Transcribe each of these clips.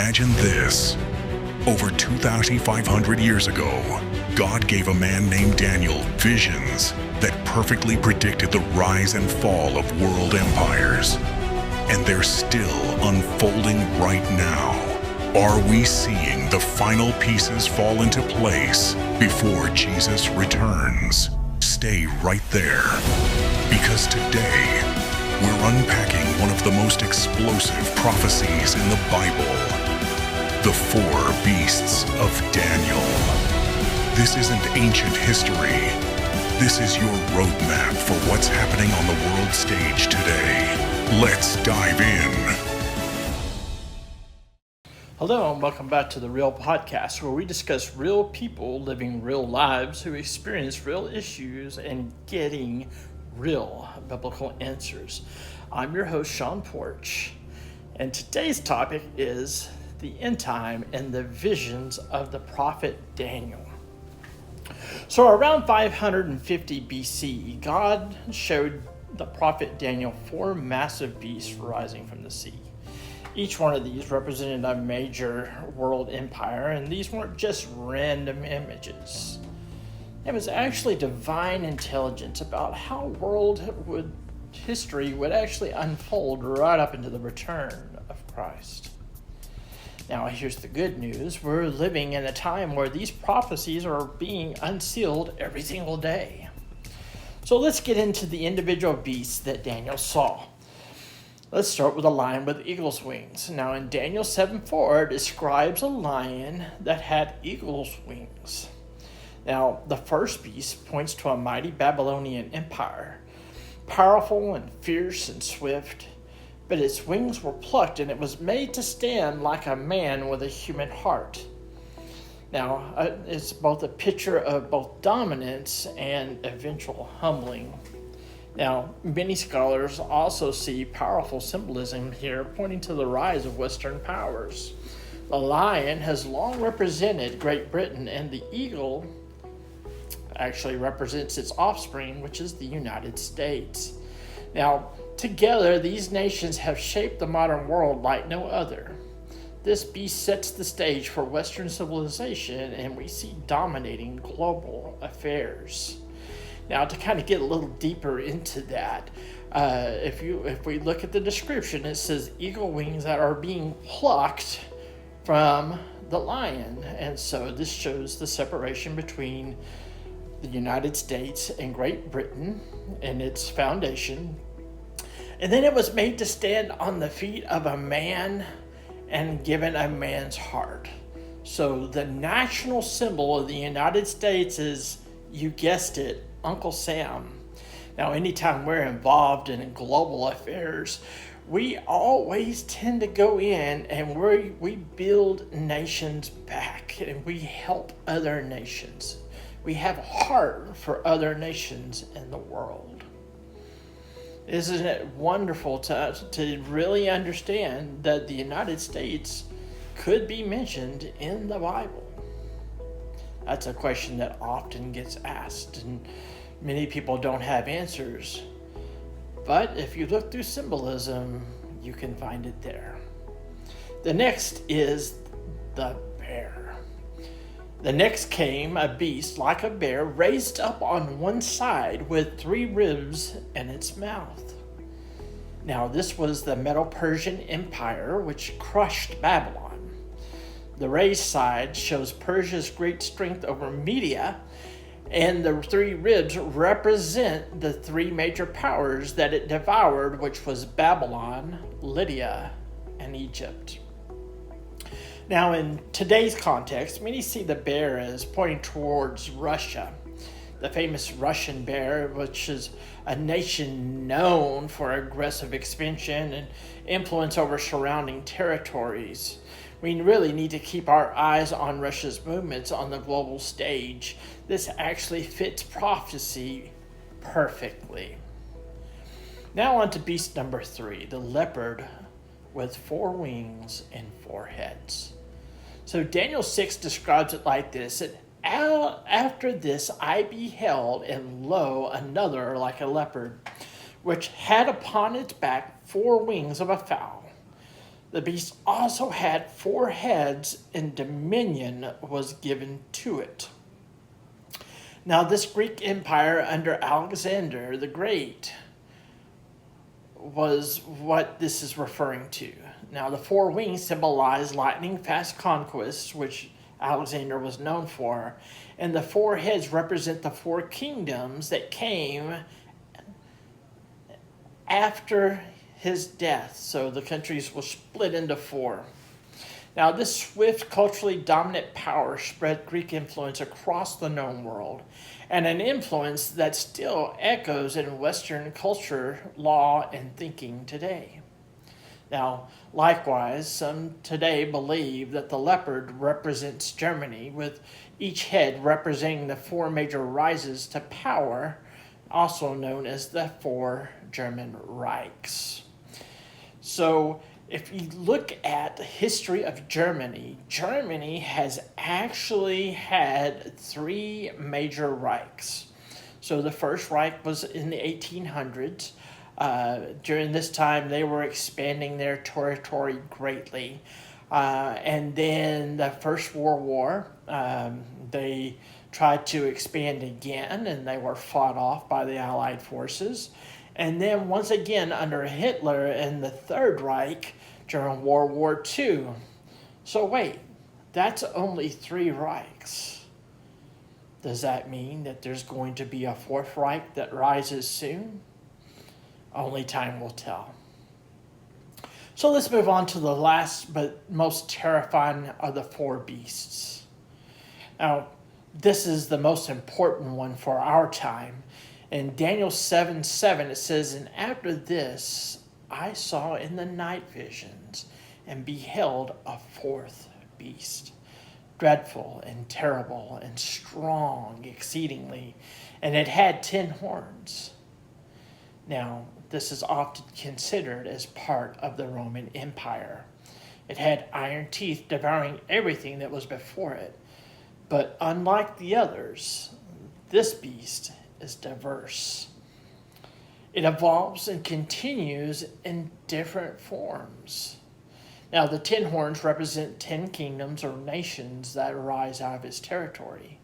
Imagine this. Over 2,500 years ago, God gave a man named Daniel visions that perfectly predicted the rise and fall of world empires. And they're still unfolding right now. Are we seeing the final pieces fall into place before Jesus returns? Stay right there, because today we're unpacking one of the most explosive prophecies in the Bible, the four beasts of Daniel. This isn't ancient history. This is your roadmap for what's happening on the world stage today. Let's dive in. Hello and welcome back to The Real Podcast, where we discuss real people living real lives who experience real issues and getting real biblical answers. I'm your host, Sean Porch, and today's topic is the end time and the visions of the prophet Daniel. So around 550 BC, God showed the prophet Daniel four massive beasts rising from the sea. Each one of these represented a major world empire, and these weren't just random images. It was actually divine intelligence about how history would actually unfold right up into the return of Christ. Now, here's the good news. We're living in a time where these prophecies are being unsealed every single day. So let's get into the individual beasts that Daniel saw. Let's start with a lion with eagle's wings. Now, in Daniel 7:4, it describes a lion that had eagle's wings. Now, the first beast points to a mighty Babylonian empire, powerful and fierce and swift, but its wings were plucked and it was made to stand like a man with a human heart. Now, it's both a picture of both dominance and eventual humbling. Now, many scholars also see powerful symbolism here pointing to the rise of Western powers. The lion has long represented Great Britain, and the eagle actually represents its offspring, which is the United States. Now, together, these nations have shaped the modern world like no other. This beast sets the stage for Western civilization, and we see dominating global affairs. Now, to kind of get a little deeper into that, if we look at the description, it says eagle wings that are being plucked from the lion. And so this shows the separation between the United States and Great Britain and its foundation. And then it was made to stand on the feet of a man and given a man's heart. So the national symbol of the United States is, you guessed it, Uncle Sam. Now, anytime we're involved in global affairs, we always tend to go in and we build nations back and we help other nations. We have a heart for other nations in the world. Isn't it wonderful to really understand that the United States could be mentioned in the Bible? That's a question that often gets asked, and many people don't have answers. But if you look through symbolism, you can find it there. The next is the bear. The next came a beast like a bear, raised up on one side with three ribs in its mouth. Now, this was the Medo-Persian Empire, which crushed Babylon. The raised side shows Persia's great strength over Media, and the three ribs represent the three major powers that it devoured, which was Babylon, Lydia, and Egypt. Now, in today's context, many see the bear as pointing towards Russia. The famous Russian bear, which is a nation known for aggressive expansion and influence over surrounding territories. We really need to keep our eyes on Russia's movements on the global stage. This actually fits prophecy perfectly. Now on to beast number 3, the leopard with 4 wings and 4 heads. So Daniel 6 describes it like this: after this I beheld, and lo, another like a leopard, which had upon its back 4 wings of a fowl. The beast also had 4 heads, and dominion was given to it. Now, this Greek Empire under Alexander the Great was what this is referring to. Now, the 4 wings symbolize lightning-fast conquests, which Alexander was known for, and the 4 heads represent the 4 kingdoms that came after his death. So the countries were split into 4. Now, this swift, culturally dominant power spread Greek influence across the known world, and an influence that still echoes in Western culture, law, and thinking today. Now, likewise, some today believe that the leopard represents Germany, with each head representing the 4 major rises to power, also known as the 4 German Reichs. So, if you look at the history of Germany, Germany has actually had 3 major Reichs. So the first Reich was in the 1800s. During this time, they were expanding their territory greatly. And then the First World War, they tried to expand again, and they were fought off by the Allied forces. And then once again under Hitler and the Third Reich during World War II. So wait, that's only 3 Reichs. Does that mean that there's going to be a 4th Reich that rises soon? Only time will tell. So let's move on to the last but most terrifying of the 4 beasts. Now, this is the most important one for our time. In Daniel 7:7, it says, "And after this I saw in the night visions, and beheld a 4th beast, dreadful and terrible and strong exceedingly, and it had 10 horns." Now, this is often considered as part of the Roman Empire. It had iron teeth devouring everything that was before it. But unlike the others, this beast is diverse. It evolves and continues in different forms. Now, the 10 horns represent 10 kingdoms or nations that arise out of its territory.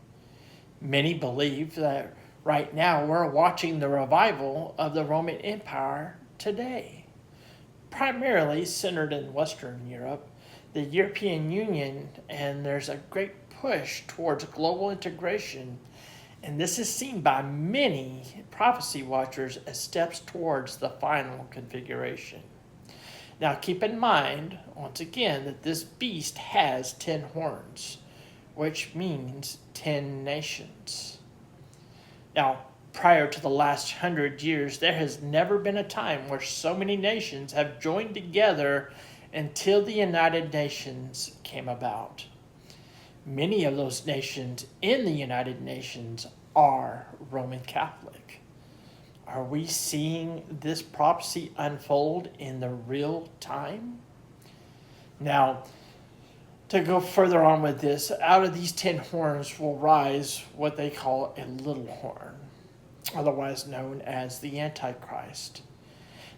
Many believe that right now we're watching the revival of the Roman Empire today, primarily centered in Western Europe, the European Union, and there's a great push towards global integration. And this is seen by many prophecy watchers as steps towards the final configuration. Now keep in mind, once again, that this beast has 10 horns, which means 10 nations. Now, prior to the last 100 years, there has never been a time where so many nations have joined together until the United Nations came about. Many of those nations in the United Nations are Roman Catholic. Are we seeing this prophecy unfold in the real time? Now, to go further on with this, out of these 10 horns will rise what they call a little horn, otherwise known as the Antichrist.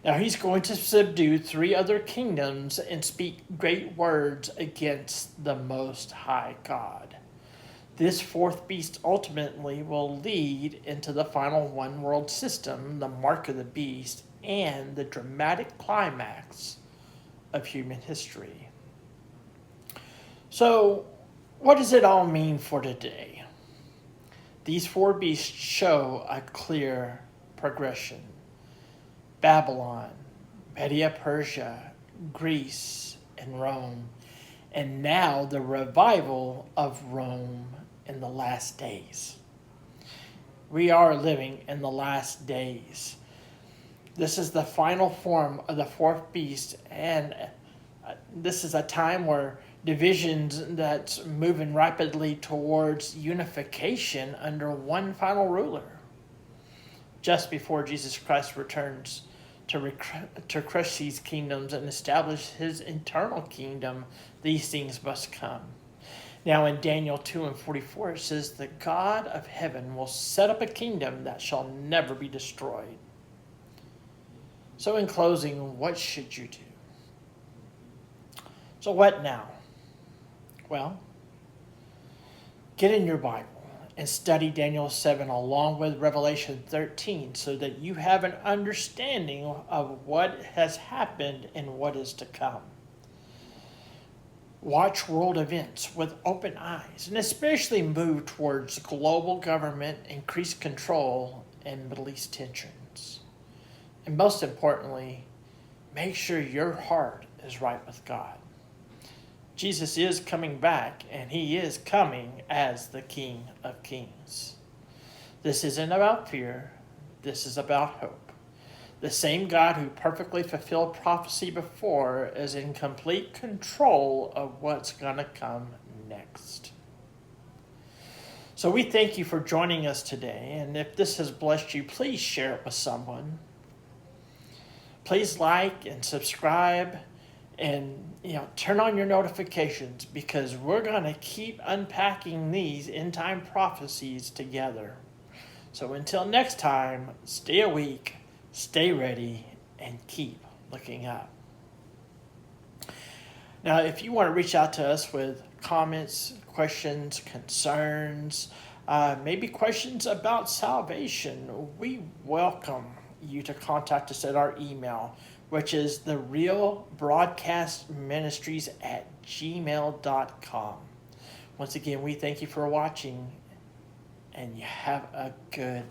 Now, he's going to subdue 3 other kingdoms and speak great words against the Most High God. This 4th beast ultimately will lead into the final one world system, the mark of the beast, and the dramatic climax of human history. So, what does it all mean for today? These 4 beasts show a clear progression. Babylon, Media Persia, Greece, and Rome, and now the revival of Rome in the last days. We are living in the last days. This is the final form of the 4th beast, and this is a time where divisions that's moving rapidly towards unification under one final ruler. Just before Jesus Christ returns to crush these kingdoms and establish his eternal kingdom, these things must come. Now in Daniel 2:44 it says, "The God of heaven will set up a kingdom that shall never be destroyed." So in closing, what should you do? So what now? Well, get in your Bible and study Daniel 7 along with Revelation 13 so that you have an understanding of what has happened and what is to come. Watch world events with open eyes and especially move towards global government, increased control, and Middle East tensions. And most importantly, make sure your heart is right with God. Jesus is coming back, and he is coming as the King of Kings. This isn't about fear. This is about hope. The same God who perfectly fulfilled prophecy before is in complete control of what's going to come next. So we thank you for joining us today, and if this has blessed you, please share it with someone. Please like and subscribe. And turn on your notifications because we're going to keep unpacking these end time prophecies together. So until next time, stay awake, stay ready, and keep looking up. Now, if you want to reach out to us with comments, questions, concerns, maybe questions about salvation, we welcome you to contact us at our email, which is therealbroadcastministries@gmail.com. Once again, we thank you for watching, and you have a good